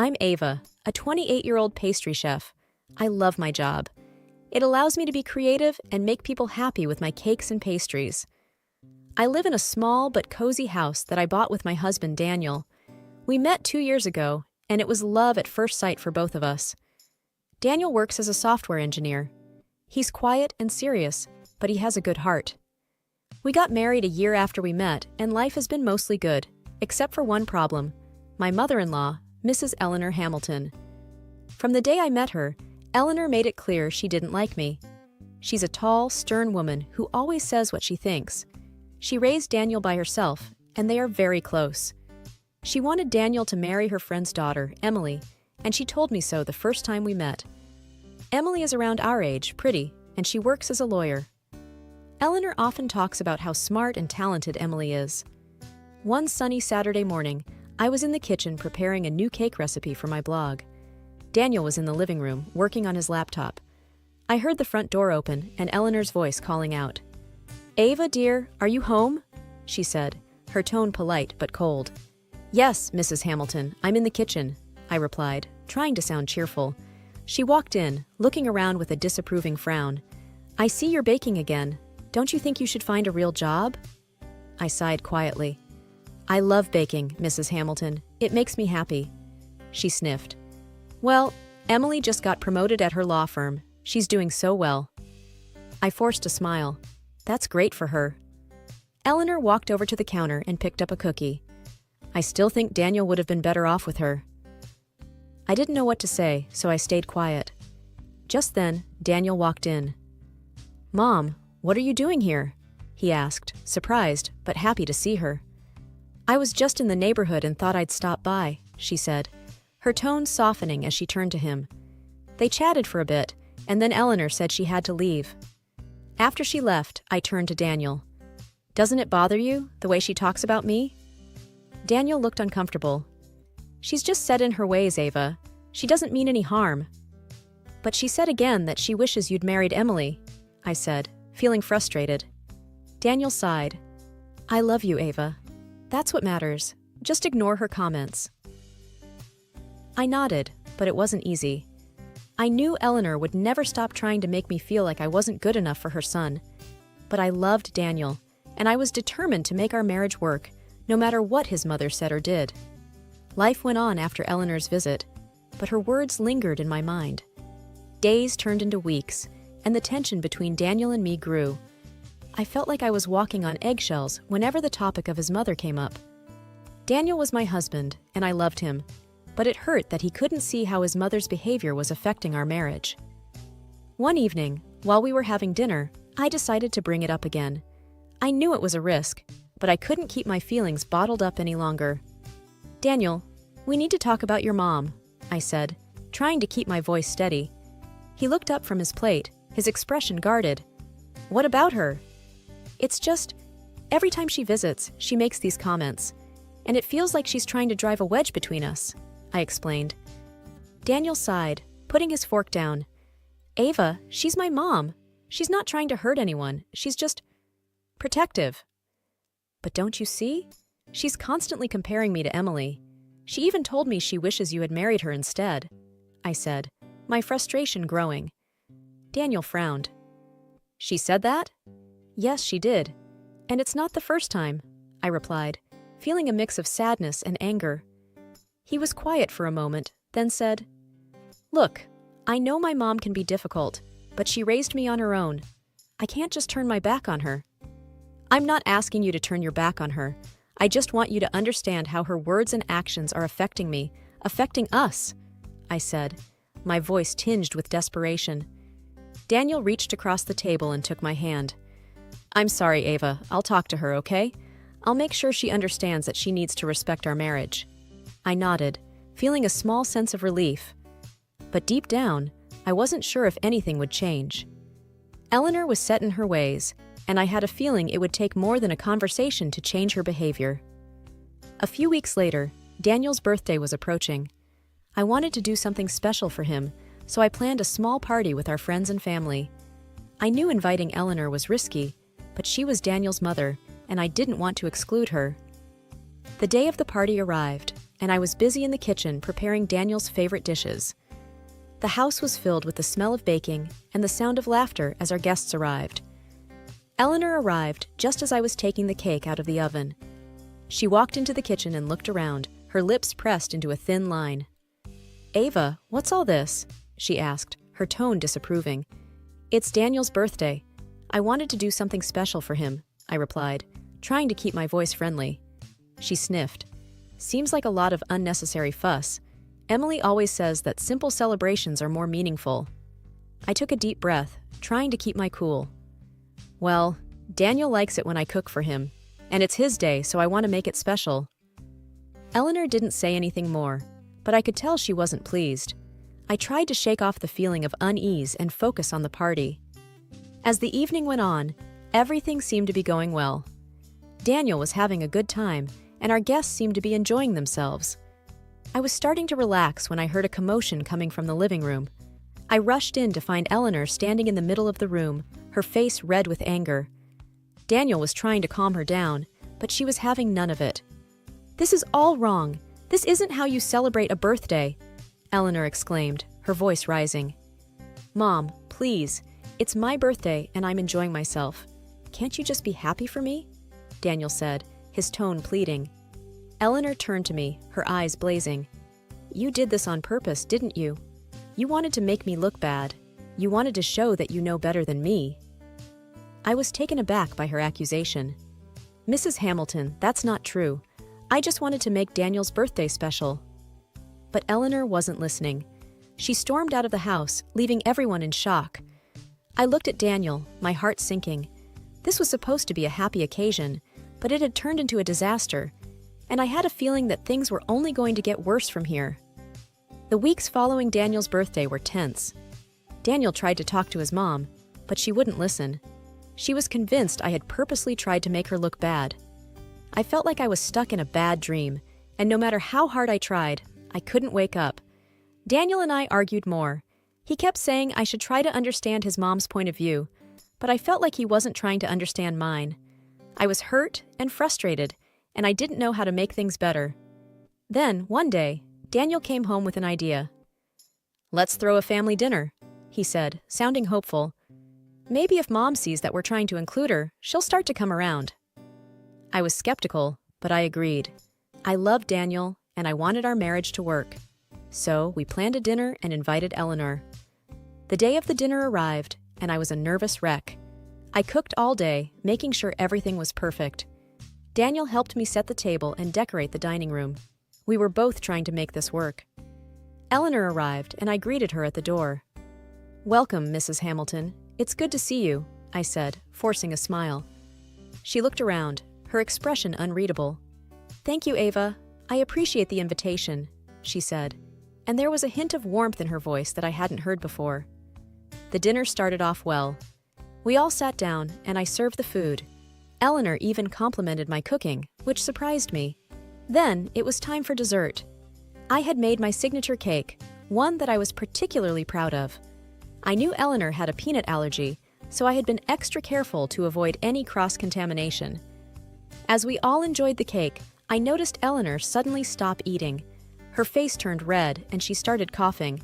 I'm Ava, a 28-year-old pastry chef. I love my job. It allows me to be creative and make people happy with my cakes and pastries. I live in a small but cozy house that I bought with my husband, Daniel. We met 2 years ago, and it was love at first sight for both of us. Daniel works as a software engineer. He's quiet and serious, but he has a good heart. We got married a year after we met, and life has been mostly good, except for one problem: my mother-in-law, Mrs. Eleanor Hamilton. From the day I met her, Eleanor made it clear she didn't like me. She's a tall, stern woman who always says what she thinks. She raised Daniel by herself, and they are very close. She wanted Daniel to marry her friend's daughter, Emily, and she told me so the first time we met. Emily is around our age, pretty, and she works as a lawyer. Eleanor often talks about how smart and talented Emily is. One sunny Saturday morning, I was in the kitchen preparing a new cake recipe for my blog. Daniel was in the living room, working on his laptop. I heard the front door open and Eleanor's voice calling out. "Ava, dear, are you home?" she said, her tone polite but cold. "Yes, Mrs. Hamilton, I'm in the kitchen," I replied, trying to sound cheerful. She walked in, looking around with a disapproving frown. "I see you're baking again. Don't you think you should find a real job?" I sighed quietly. "I love baking, Mrs. Hamilton. It makes me happy." She sniffed. "Well, Emily just got promoted at her law firm. She's doing so well." I forced a smile. "That's great for her." Eleanor walked over to the counter and picked up a cookie. "I still think Daniel would have been better off with her." I didn't know what to say, so I stayed quiet. Just then, Daniel walked in. "Mom, what are you doing here?" he asked, surprised but happy to see her. "I was just in the neighborhood and thought I'd stop by," she said, her tone softening as she turned to him. They chatted for a bit, and then Eleanor said she had to leave. After she left, I turned to Daniel. "Doesn't it bother you, the way she talks about me?" Daniel looked uncomfortable. "She's just set in her ways, Ava. She doesn't mean any harm." "But she said again that she wishes you'd married Emily," I said, feeling frustrated. Daniel sighed. "I love you, Ava. That's what matters. Just ignore her comments." I nodded, but it wasn't easy. I knew Eleanor would never stop trying to make me feel like I wasn't good enough for her son. But I loved Daniel, and I was determined to make our marriage work, no matter what his mother said or did. Life went on after Eleanor's visit, but her words lingered in my mind. Days turned into weeks, and the tension between Daniel and me grew. I felt like I was walking on eggshells whenever the topic of his mother came up. Daniel was my husband, and I loved him, but it hurt that he couldn't see how his mother's behavior was affecting our marriage. One evening, while we were having dinner, I decided to bring it up again. I knew it was a risk, but I couldn't keep my feelings bottled up any longer. "Daniel, we need to talk about your mom," I said, trying to keep my voice steady. He looked up from his plate, his expression guarded. "What about her?" "It's just, every time she visits, she makes these comments, and it feels like she's trying to drive a wedge between us," I explained. Daniel sighed, putting his fork down. "Ava, she's my mom. She's not trying to hurt anyone. She's just protective." "But don't you see? She's constantly comparing me to Emily. She even told me she wishes you had married her instead," I said, my frustration growing. Daniel frowned. "She said that?" "Yes, she did. And it's not the first time," I replied, feeling a mix of sadness and anger. He was quiet for a moment, then said, "Look, I know my mom can be difficult, but she raised me on her own. I can't just turn my back on her." "I'm not asking you to turn your back on her. I just want you to understand how her words and actions are affecting me, affecting us," I said, my voice tinged with desperation. Daniel reached across the table and took my hand. "I'm sorry, Ava. I'll talk to her, okay? I'll make sure she understands that she needs to respect our marriage." I nodded, feeling a small sense of relief. But deep down, I wasn't sure if anything would change. Eleanor was set in her ways, and I had a feeling it would take more than a conversation to change her behavior. A few weeks later, Daniel's birthday was approaching. I wanted to do something special for him, so I planned a small party with our friends and family. I knew inviting Eleanor was risky, but she was Daniel's mother, and I didn't want to exclude her. The day of the party arrived, and I was busy in the kitchen preparing Daniel's favorite dishes. The house was filled with the smell of baking and the sound of laughter as our guests arrived. Eleanor arrived just as I was taking the cake out of the oven. She walked into the kitchen and looked around, her lips pressed into a thin line. "Ava, what's all this?" she asked, her tone disapproving. "It's Daniel's birthday. I wanted to do something special for him," I replied, trying to keep my voice friendly. She sniffed. "Seems like a lot of unnecessary fuss. Emily always says that simple celebrations are more meaningful." I took a deep breath, trying to keep my cool. "Well, Daniel likes it when I cook for him, and it's his day, so I want to make it special." Eleanor didn't say anything more, but I could tell she wasn't pleased. I tried to shake off the feeling of unease and focus on the party. As the evening went on, everything seemed to be going well. Daniel was having a good time, and our guests seemed to be enjoying themselves. I was starting to relax when I heard a commotion coming from the living room. I rushed in to find Eleanor standing in the middle of the room, her face red with anger. Daniel was trying to calm her down, but she was having none of it. "This is all wrong. This isn't how you celebrate a birthday," Eleanor exclaimed, her voice rising. "Mom, please. It's my birthday and I'm enjoying myself. Can't you just be happy for me?" Daniel said, his tone pleading. Eleanor turned to me, her eyes blazing. "You did this on purpose, didn't you? You wanted to make me look bad. You wanted to show that you know better than me." I was taken aback by her accusation. "Mrs. Hamilton, that's not true. I just wanted to make Daniel's birthday special." But Eleanor wasn't listening. She stormed out of the house, leaving everyone in shock. I looked at Daniel, my heart sinking. This was supposed to be a happy occasion, but it had turned into a disaster, and I had a feeling that things were only going to get worse from here. The weeks following Daniel's birthday were tense. Daniel tried to talk to his mom, but she wouldn't listen. She was convinced I had purposely tried to make her look bad. I felt like I was stuck in a bad dream, and no matter how hard I tried, I couldn't wake up. Daniel and I argued more. He kept saying I should try to understand his mom's point of view, but I felt like he wasn't trying to understand mine. I was hurt and frustrated, and I didn't know how to make things better. Then, one day, Daniel came home with an idea. "Let's throw a family dinner," he said, sounding hopeful. "Maybe if Mom sees that we're trying to include her, she'll start to come around." I was skeptical, but I agreed. I loved Daniel, and I wanted our marriage to work. So we planned a dinner and invited Eleanor. The day of the dinner arrived, and I was a nervous wreck. I cooked all day, making sure everything was perfect. Daniel helped me set the table and decorate the dining room. We were both trying to make this work. Eleanor arrived, and I greeted her at the door. "Welcome, Mrs. Hamilton. It's good to see you," I said, forcing a smile. She looked around, her expression unreadable. "Thank you, Ava. I appreciate the invitation," she said, and there was a hint of warmth in her voice that I hadn't heard before. The dinner started off well. We all sat down, and I served the food. Eleanor even complimented my cooking, which surprised me. Then it was time for dessert. I had made my signature cake, one that I was particularly proud of. I knew Eleanor had a peanut allergy, so I had been extra careful to avoid any cross-contamination. As we all enjoyed the cake, I noticed Eleanor suddenly stop eating. Her face turned red, and she started coughing.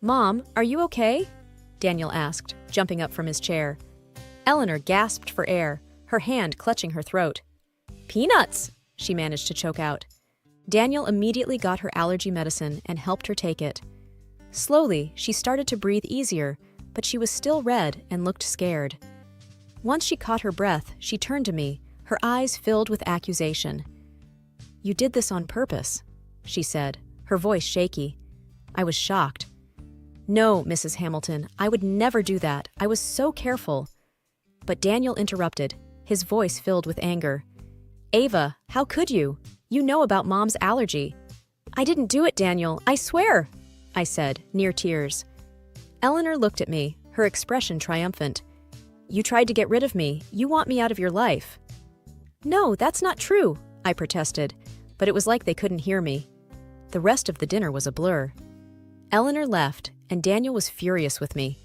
"Mom, are you okay?" Daniel asked, jumping up from his chair. Eleanor gasped for air, her hand clutching her throat. "Peanuts!" she managed to choke out. Daniel immediately got her allergy medicine and helped her take it. Slowly, she started to breathe easier, but she was still red and looked scared. Once she caught her breath, she turned to me, her eyes filled with accusation. "You did this on purpose," she said, her voice shaky. I was shocked. "No, Mrs. Hamilton, I would never do that. I was so careful." But Daniel interrupted, his voice filled with anger. "Ava, how could you? You know about Mom's allergy." "I didn't do it, Daniel, I swear," I said, near tears. Eleanor looked at me, her expression triumphant. "You tried to get rid of me. You want me out of your life." "No, that's not true," I protested, but it was like they couldn't hear me. The rest of the dinner was a blur. Eleanor left, and Daniel was furious with me.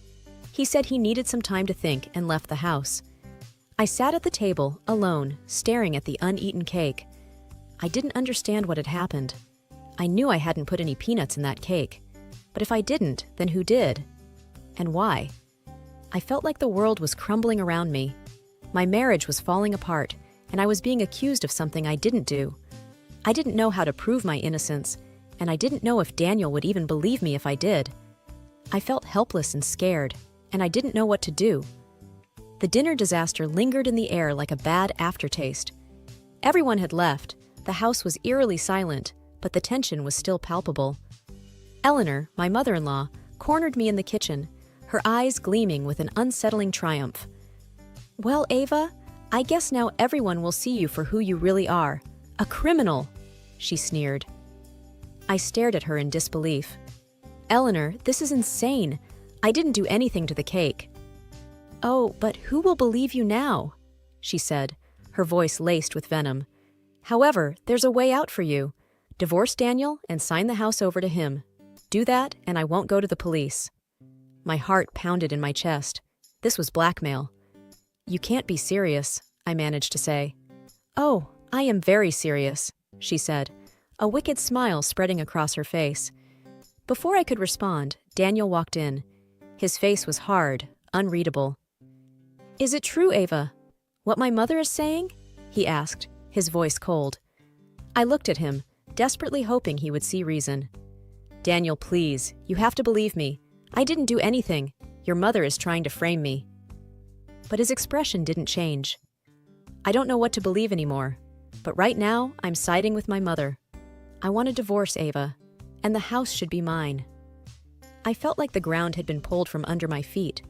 He said he needed some time to think and left the house. I sat at the table, alone, staring at the uneaten cake. I didn't understand what had happened. I knew I hadn't put any peanuts in that cake. But if I didn't, then who did? And why? I felt like the world was crumbling around me. My marriage was falling apart, and I was being accused of something I didn't do. I didn't know how to prove my innocence, and I didn't know if Daniel would even believe me if I did. I felt helpless and scared, and I didn't know what to do. The dinner disaster lingered in the air like a bad aftertaste. Everyone had left, the house was eerily silent, but the tension was still palpable. Eleanor, my mother-in-law, cornered me in the kitchen, her eyes gleaming with an unsettling triumph. "Well, Ava, I guess now everyone will see you for who you really are. A criminal," she sneered. I stared at her in disbelief. "Eleanor, this is insane. I didn't do anything to the cake." "Oh, but who will believe you now?" she said, her voice laced with venom. "However, there's a way out for you. Divorce Daniel and sign the house over to him. Do that, and I won't go to the police." My heart pounded in my chest. This was blackmail. "You can't be serious," I managed to say. "Oh, I am very serious," she said, a wicked smile spreading across her face. Before I could respond, Daniel walked in. His face was hard, unreadable. "Is it true, Ava? What my mother is saying?" he asked, his voice cold. I looked at him, desperately hoping he would see reason. "Daniel, please, you have to believe me. I didn't do anything. Your mother is trying to frame me." But his expression didn't change. "I don't know what to believe anymore, but right now I'm siding with my mother. I want a divorce, Ava, and the house should be mine." I felt like the ground had been pulled from under my feet.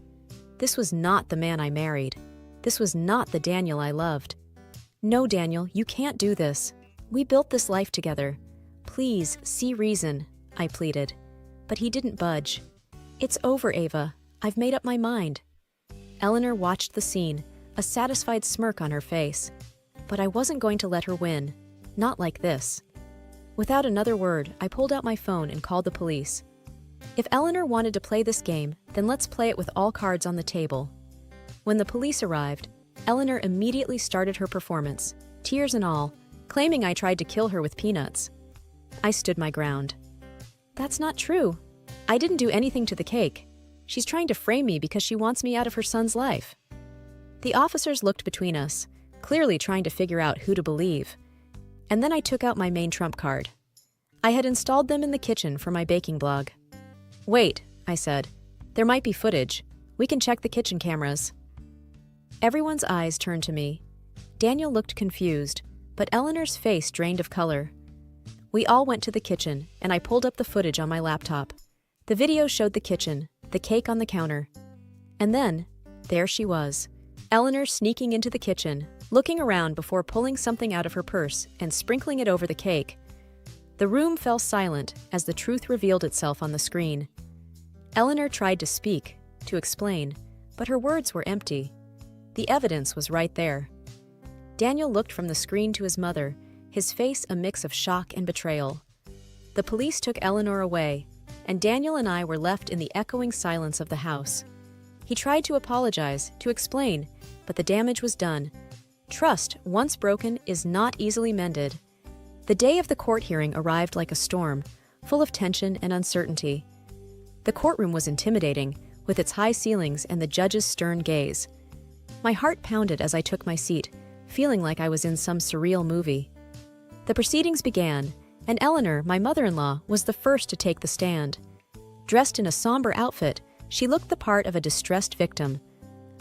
This was not the man I married. This was not the Daniel I loved. "No, Daniel, you can't do this. We built this life together. Please, see reason," I pleaded. But he didn't budge. "It's over, Ava. I've made up my mind." Eleanor watched the scene, a satisfied smirk on her face. But I wasn't going to let her win. Not like this. Without another word, I pulled out my phone and called the police. If Eleanor wanted to play this game, then let's play it with all cards on the table. When the police arrived, Eleanor immediately started her performance, tears and all, claiming I tried to kill her with peanuts. I stood my ground. "That's not true. I didn't do anything to the cake. She's trying to frame me because she wants me out of her son's life." The officers looked between us, clearly trying to figure out who to believe. And then I took out my main trump card. I had installed them in the kitchen for my baking blog. "Wait," I said. "There might be footage. We can check the kitchen cameras." Everyone's eyes turned to me. Daniel looked confused, but Eleanor's face drained of color. We all went to the kitchen, and I pulled up the footage on my laptop. The video showed the kitchen, the cake on the counter. And then, there she was, Eleanor sneaking into the kitchen, looking around before pulling something out of her purse and sprinkling it over the cake. The room fell silent as the truth revealed itself on the screen. Eleanor tried to speak, to explain, but her words were empty. The evidence was right there. Daniel looked from the screen to his mother, his face a mix of shock and betrayal. The police took Eleanor away, and Daniel and I were left in the echoing silence of the house. He tried to apologize, to explain, but the damage was done. Trust, once broken, is not easily mended. The day of the court hearing arrived like a storm, full of tension and uncertainty. The courtroom was intimidating, with its high ceilings and the judge's stern gaze. My heart pounded as I took my seat, feeling like I was in some surreal movie. The proceedings began, and Eleanor, my mother-in-law, was the first to take the stand. Dressed in a somber outfit, she looked the part of a distressed victim.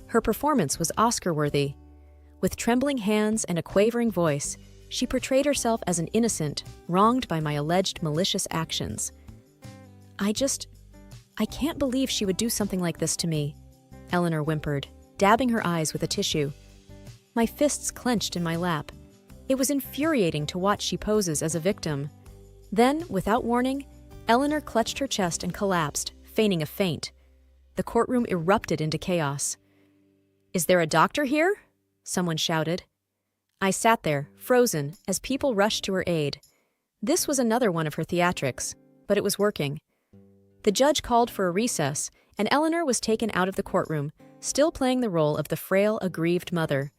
Her performance was Oscar-worthy. With trembling hands and a quavering voice, she portrayed herself as an innocent, wronged by my alleged malicious actions. I can't believe she would do something like this to me," Eleanor whimpered, dabbing her eyes with a tissue. My fists clenched in my lap. It was infuriating to watch she poses as a victim. Then, without warning, Eleanor clutched her chest and collapsed, feigning a faint. The courtroom erupted into chaos. "Is there a doctor here?" someone shouted. I sat there, frozen, as people rushed to her aid. This was another one of her theatrics, but it was working. The judge called for a recess, and Eleanor was taken out of the courtroom, still playing the role of the frail, aggrieved mother.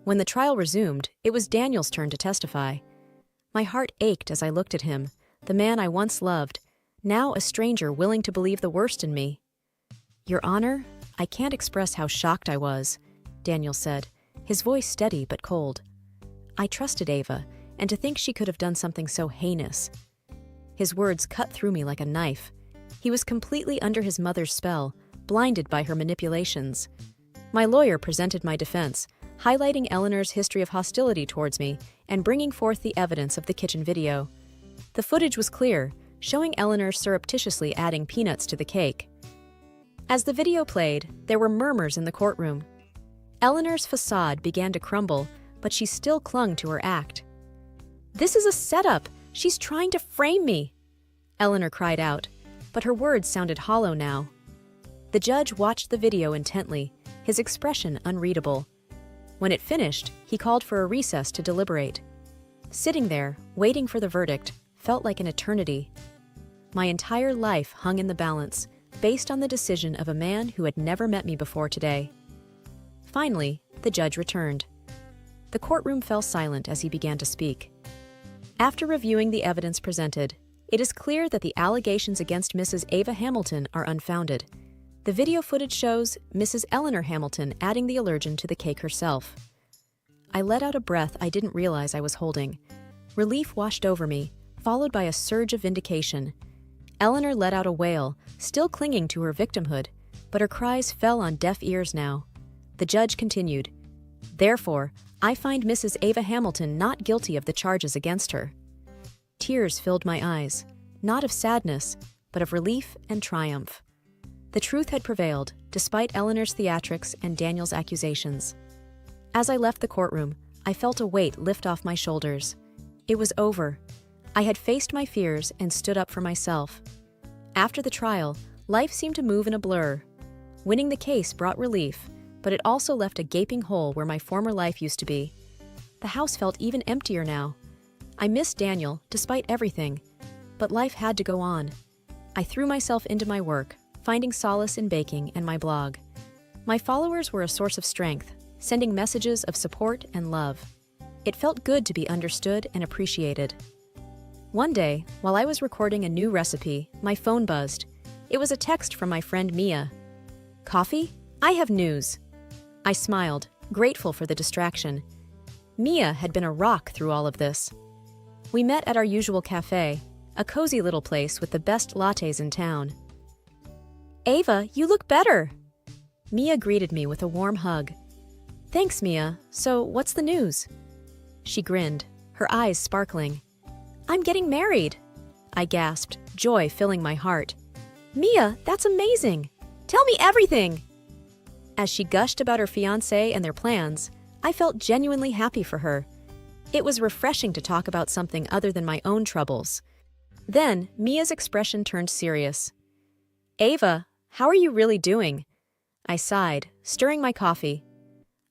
When the trial resumed, it was Daniel's turn to testify. My heart ached as I looked at him, the man I once loved, now a stranger willing to believe the worst in me. "Your Honor, I can't express how shocked I was," Daniel said, his voice steady but cold. "I trusted Ava, and to think she could have done something so heinous." His words cut through me like a knife. He was completely under his mother's spell, blinded by her manipulations. My lawyer presented my defense, highlighting Eleanor's history of hostility towards me and bringing forth the evidence of the kitchen video. The footage was clear, showing Eleanor surreptitiously adding peanuts to the cake. As the video played, there were murmurs in the courtroom. Eleanor's facade began to crumble, but she still clung to her act. "This is a setup! She's trying to frame me!" Eleanor cried out, but her words sounded hollow now. The judge watched the video intently, his expression unreadable. When it finished, he called for a recess to deliberate. Sitting there, waiting for the verdict, felt like an eternity. My entire life hung in the balance, based on the decision of a man who had never met me before today. Finally, the judge returned. The courtroom fell silent as he began to speak. After reviewing the evidence presented, it is clear that the allegations against Mrs. Ava Hamilton are unfounded. The video footage shows Mrs. Eleanor Hamilton adding the allergen to the cake herself. I let out a breath I didn't realize I was holding. Relief washed over me, followed by a surge of vindication. Eleanor let out a wail, still clinging to her victimhood, but her cries fell on deaf ears now. The judge continued, "Therefore, I find Mrs. Ava Hamilton not guilty of the charges against her." Tears filled my eyes, not of sadness, but of relief and triumph. The truth had prevailed, despite Eleanor's theatrics and Daniel's accusations. As I left the courtroom, I felt a weight lift off my shoulders. It was over. I had faced my fears and stood up for myself. After the trial, life seemed to move in a blur. Winning the case brought relief, but it also left a gaping hole where my former life used to be. The house felt even emptier now. I missed Daniel, despite everything, but life had to go on. I threw myself into my work, finding solace in baking and my blog. My followers were a source of strength, sending messages of support and love. It felt good to be understood and appreciated. One day, while I was recording a new recipe, my phone buzzed. It was a text from my friend Mia. "Coffee? I have news." I smiled, grateful for the distraction. Mia had been a rock through all of this. We met at our usual cafe, a cozy little place with the best lattes in town. "Ava, you look better!" Mia greeted me with a warm hug. "Thanks, Mia. So, what's the news?" She grinned, her eyes sparkling. "I'm getting married!" I gasped, joy filling my heart. "Mia, that's amazing! Tell me everything!" As she gushed about her fiancé and their plans, I felt genuinely happy for her. It was refreshing to talk about something other than my own troubles. Then, Mia's expression turned serious. "Ava, how are you really doing?" I sighed, stirring my coffee.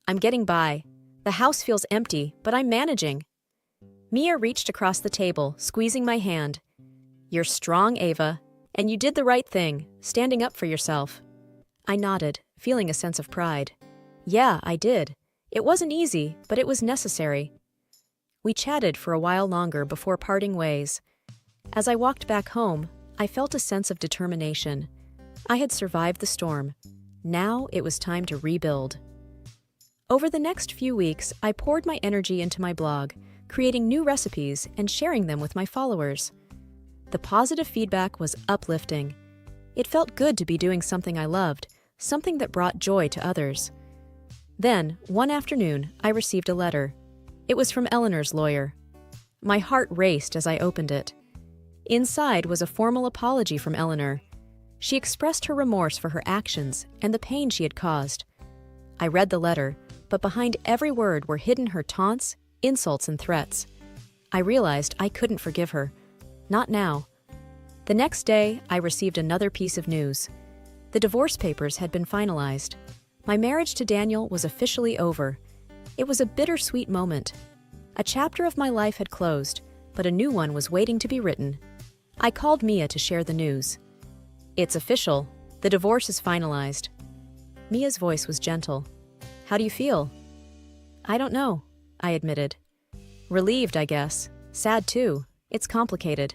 "I'm getting by. The house feels empty, but I'm managing." Mia reached across the table, squeezing my hand. "You're strong, Ava, and you did the right thing, standing up for yourself." I nodded, feeling a sense of pride. "Yeah, I did. It wasn't easy, but it was necessary." We chatted for a while longer before parting ways. As I walked back home, I felt a sense of determination. I had survived the storm. Now it was time to rebuild. Over the next few weeks, I poured my energy into my blog, creating new recipes and sharing them with my followers. The positive feedback was uplifting. It felt good to be doing something I loved, something that brought joy to others. Then, one afternoon, I received a letter. It was from Eleanor's lawyer. My heart raced as I opened it. Inside was a formal apology from Eleanor. She expressed her remorse for her actions and the pain she had caused. I read the letter, but behind every word were hidden her taunts, insults, and threats. I realized I couldn't forgive her. Not now. The next day, I received another piece of news. The divorce papers had been finalized. My marriage to Daniel was officially over. It was a bittersweet moment. A chapter of my life had closed, but a new one was waiting to be written. I called Mia to share the news. "It's official. The divorce is finalized." Mia's voice was gentle. "How do you feel?" "I don't know," I admitted. "Relieved, I guess. Sad too. It's complicated.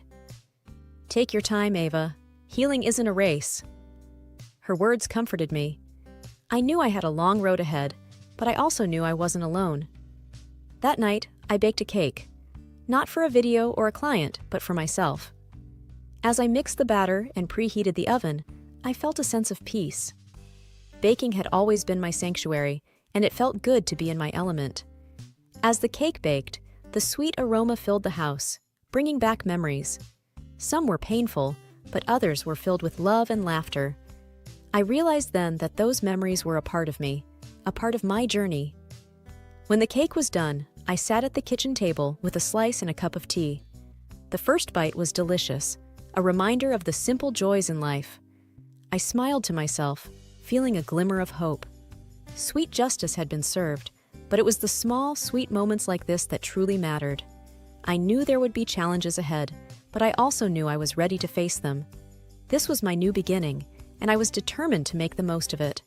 Take your time, Ava. Healing isn't a race. Her words comforted me. I knew I had a long road ahead, but I also knew I wasn't alone. That night, I baked a cake. Not for a video or a client, but for myself. As I mixed the batter and preheated the oven, I felt a sense of peace. Baking had always been my sanctuary, and it felt good to be in my element. As the cake baked, the sweet aroma filled the house, bringing back memories. Some were painful, but others were filled with love and laughter. I realized then that those memories were a part of me, a part of my journey. When the cake was done, I sat at the kitchen table with a slice and a cup of tea. The first bite was delicious, a reminder of the simple joys in life. I smiled to myself, feeling a glimmer of hope. Sweet justice had been served, but it was the small, sweet moments like this that truly mattered. I knew there would be challenges ahead, but I also knew I was ready to face them. This was my new beginning, and I was determined to make the most of it.